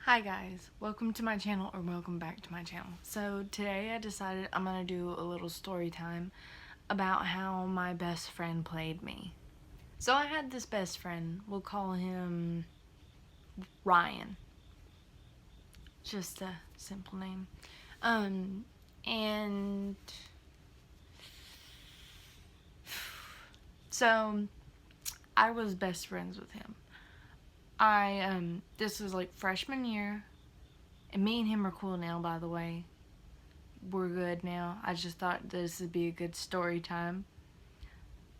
Hi guys, welcome to my channel, or welcome back to my channel. So today I decided I'm going to do a little story time about how my best friend played me. So I had this best friend, we'll call him Ryan. Just a simple name. And so I was best friends with him. This was like freshman year, and me and him are cool now, by the way. We're good now. I just thought this would be a good story time.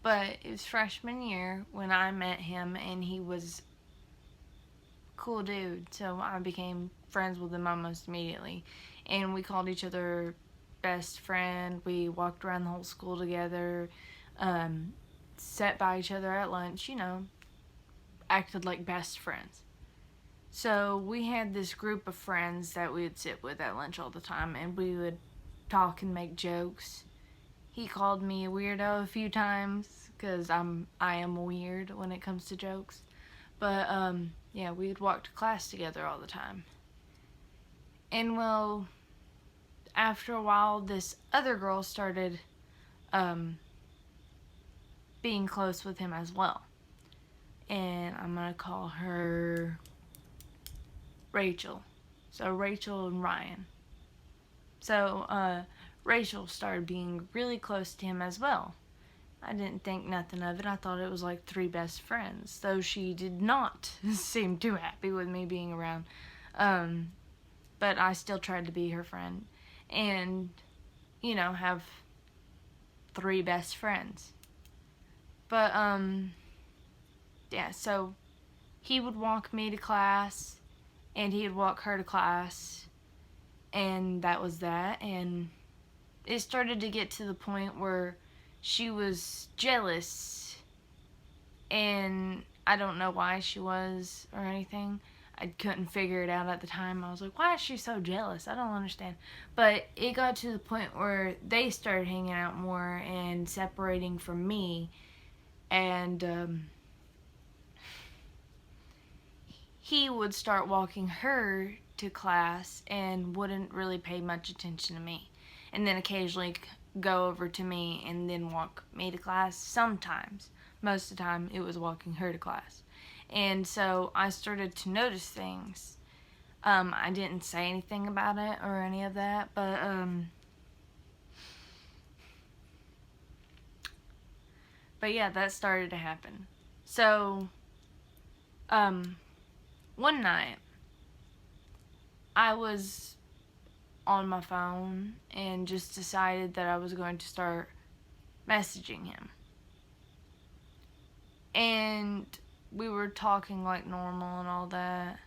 But it was freshman year when I met him, and he was a cool dude, so I became friends with him almost immediately. And we called each other best friend. We walked around the whole school together, sat by each other at lunch, acted like best friends. So we had this group of friends that we would sit with at lunch all the time, and we would talk and make jokes. He called me a weirdo a few times because I am weird when it comes to jokes. But yeah, we would walk to class together all the time. And well, after a while, this other girl started being close with him as well. And I'm gonna call her Rachel. So Rachel and Ryan. So Rachel started being really close to him as well. I didn't think nothing of it. I thought it was like three best friends, though she did not seem too happy with me being around. But I still tried to be her friend and, have three best friends. But, yeah, so he would walk me to class, and he would walk her to class, and that was that. And it started to get to the point where she was jealous, and I don't know why she was or anything. I couldn't figure it out at the time. I was like, why is she so jealous? I don't understand. But it got to the point where they started hanging out more and separating from me, and he would start walking her to class and wouldn't really pay much attention to me, and then occasionally go over to me and then walk me to class. Sometimes, most of the time, it was walking her to class. And so I started to notice things. I didn't say anything about it or any of that, but yeah, that started to happen. So one night I was on my phone and just decided that I was going to start messaging him. And we were talking like normal and all that.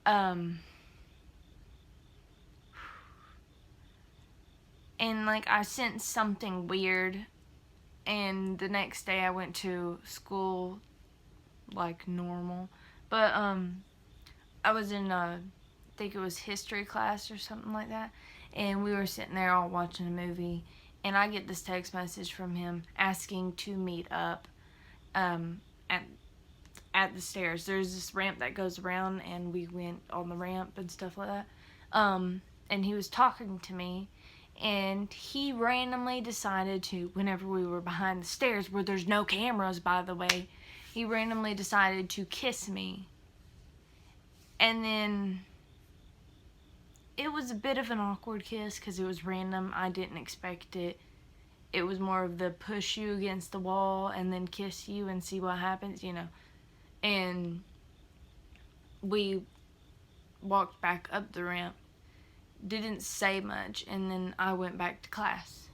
And like I sensed something weird, and the next day I went to school like normal. But I was in I think it was history class or something like that, and we were sitting there all watching a movie, and I get this text message from him asking to meet up at the stairs. There's this ramp that goes around, and we went on the ramp and stuff like that. And he was talking to me, and he randomly decided to, whenever we were behind the stairs, where there's no cameras, by the way, he randomly decided to kiss me. And then it was a bit of an awkward kiss because it was random. I didn't expect it. It was more of the push you against the wall and then kiss you and see what happens, And we walked back up the ramp, didn't say much, and then I went back to class.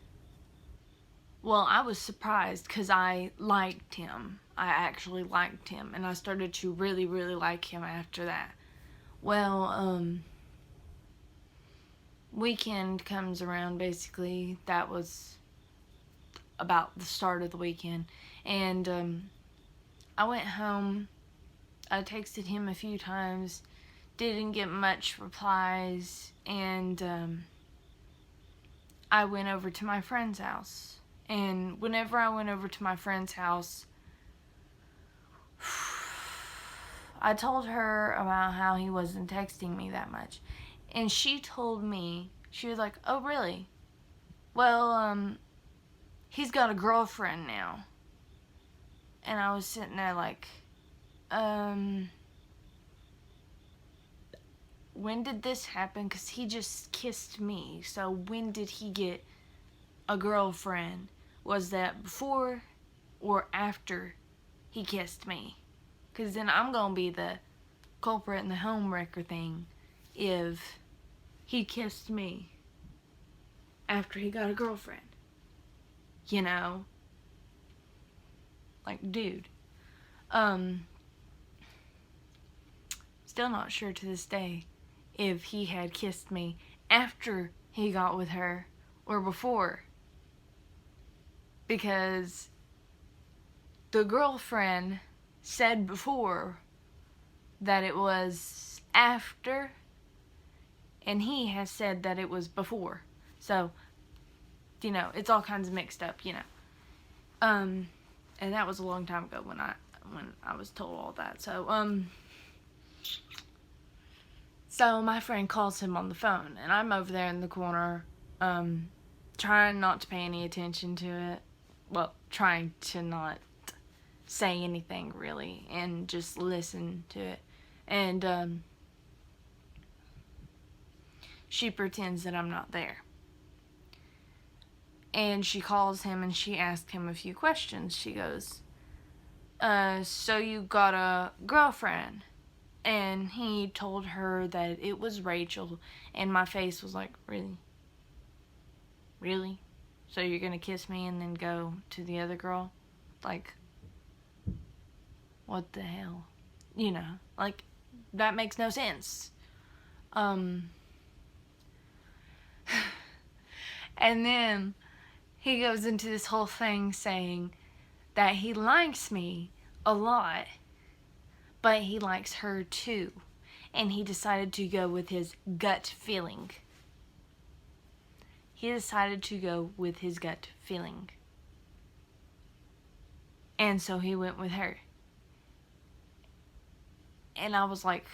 Well, I was surprised because I liked him. I actually liked him, and I started to really, really like him after that. Well, weekend comes around, basically. That was about the start of the weekend. And I went home. I texted him a few times. Didn't get much replies. And I went over to my friend's house. And whenever I went over to my friend's house, I told her about how he wasn't texting me that much. And she told me, she was like, oh, really? Well, he's got a girlfriend now. And I was sitting there like, when did this happen? Because he just kissed me. So when did he get a girlfriend? Was that before or after he kissed me? Because then I'm going to be the culprit in the homewrecker thing if he kissed me after he got a girlfriend. You know? Like, dude. Still not sure to this day if he had kissed me after he got with her or before. Because the girlfriend said before that it was after, and he has said that it was before. So, you know, it's all kinds of mixed up, you know. And that was a long time ago when I was told all that. So my friend calls him on the phone, and I'm over there in the corner, trying not to pay any attention to it. Well, trying to not say anything, really, and just listen to it. And, she pretends that I'm not there. And she calls him, and she asks him a few questions. She goes, so you got a girlfriend? And he told her that it was Rachel, and my face was like, really? Really? So you're gonna kiss me and then go to the other girl? Like, what the hell? You know, like, that makes no sense. And then he goes into this whole thing saying that he likes me a lot, but he likes her too. And he decided to go with his gut feeling. He decided to go with his gut feeling. And so he went with her. And I was like,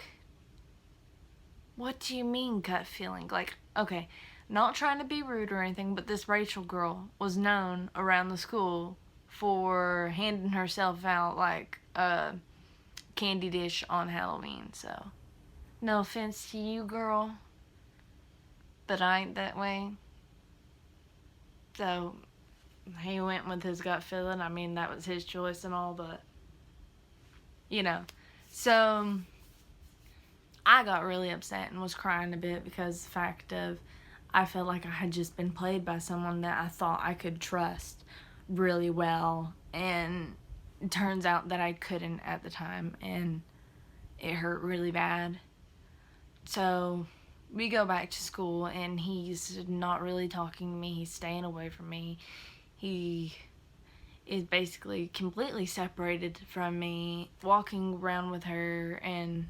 what do you mean gut feeling? Like, okay, not trying to be rude or anything, but this Rachel girl was known around the school for handing herself out like a candy dish on Halloween. So, no offense to you, girl, but I ain't that way. So, he went with his gut feeling. I mean, that was his choice and all, but, you know. So, I got really upset and was crying a bit because the fact of I felt like I had just been played by someone that I thought I could trust really well, and it turns out that I couldn't at the time, and it hurt really bad. So we go back to school, and he's not really talking to me. He's staying away from me. He is basically completely separated from me, walking around with her, and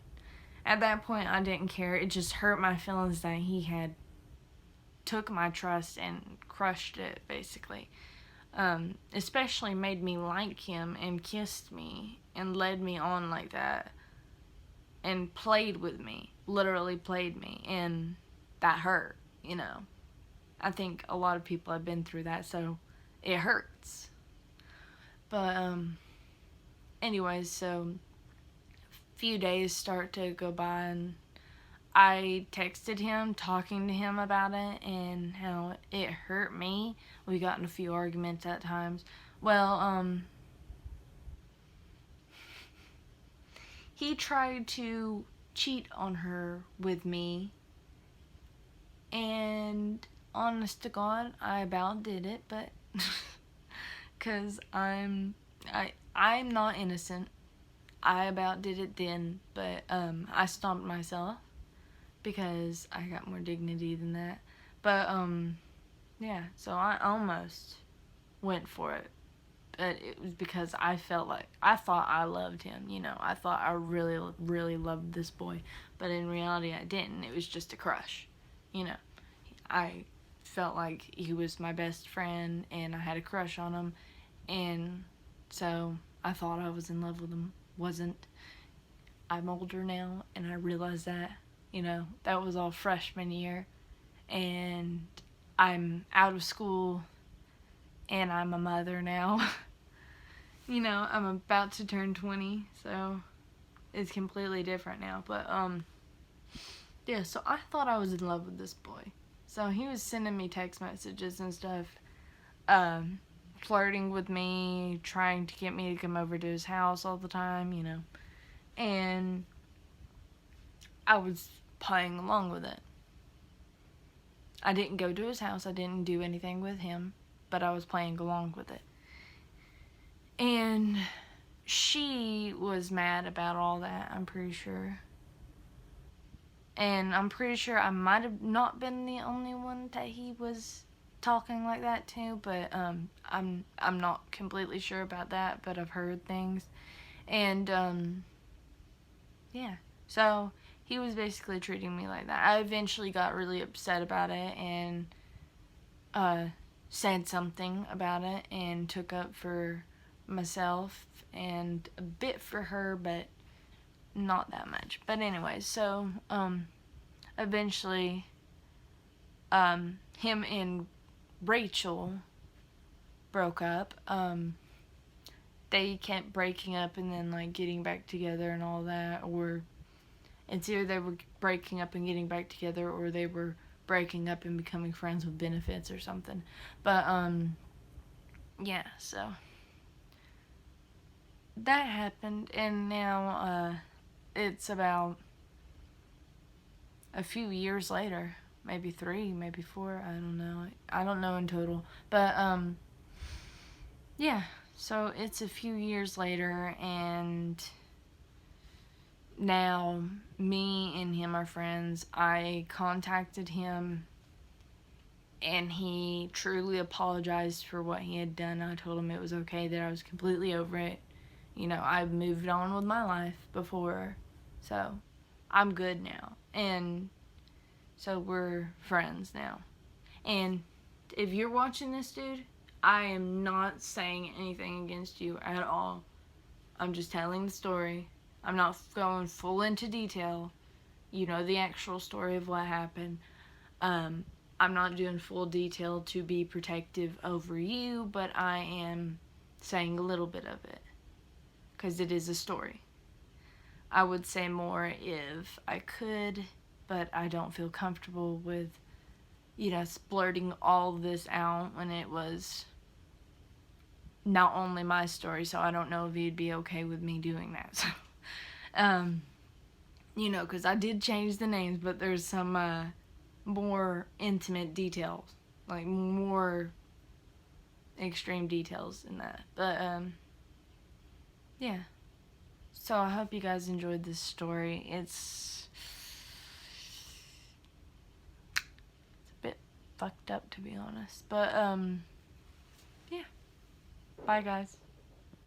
at that point I didn't care. It just hurt my feelings that he had took my trust and crushed it, basically. Especially made me like him and kissed me and led me on like that and played with me, literally played me, and that hurt, you know. I think a lot of people have been through that, so it hurts. But anyways, so a few days start to go by, and I texted him, talking to him about it and how it hurt me. We got in a few arguments at times. Well, he tried to cheat on her with me, and honest to God, I about did it, but because I'm not innocent. I about did it then, but I stomped myself because I got more dignity than that. But yeah, so I almost went for it, but it was because I thought I loved him, you know. I thought I really, really loved this boy, but in reality I didn't. It was just a crush, you know. I felt like he was my best friend, and I had a crush on him, and so I thought I was in love with him. Wasn't. I'm older now, and I realize that, that was all freshman year, and I'm out of school, and I'm a mother now. I'm about to turn 20, so it's completely different now. But, yeah, so I thought I was in love with this boy. So he was sending me text messages and stuff, flirting with me, trying to get me to come over to his house all the time, And I was playing along with it. I didn't go to his house, I didn't do anything with him, but I was playing along with it. And she was mad about all that, I'm pretty sure. And I'm pretty sure I might have not been the only one that he was talking like that to, but I'm not completely sure about that, but I've heard things. And yeah. So he was basically treating me like that. I eventually got really upset about it and said something about it and took up for myself and a bit for her, but not that much. But anyway, so eventually him and Rachel broke up. They kept breaking up and then like getting back together and all that, or it's either they were breaking up and getting back together, or they were breaking up and becoming friends with benefits or something. But yeah, so that happened, and now it's about a few years later, maybe 3, maybe 4, I don't know in total, but yeah, so it's a few years later, and now me and him are friends. I contacted him, and he truly apologized for what he had done. I told him it was okay, that I was completely over it. I've moved on with my life before, so I'm good now. And so we're friends now. And if you're watching this, dude, I am not saying anything against you at all. I'm just telling the story. I'm not going full into detail. You know the actual story of what happened. I'm not doing full detail to be protective over you, but I am saying a little bit of it, because it is a story. I would say more if I could, but I don't feel comfortable with, splurting all this out when it was not only my story, so I don't know if he'd be okay with me doing that. So, because I did change the names, but there's some more intimate details, like more extreme details in that. But, yeah. So I hope you guys enjoyed this story. It's a bit fucked up, to be honest. But, yeah. Bye, guys.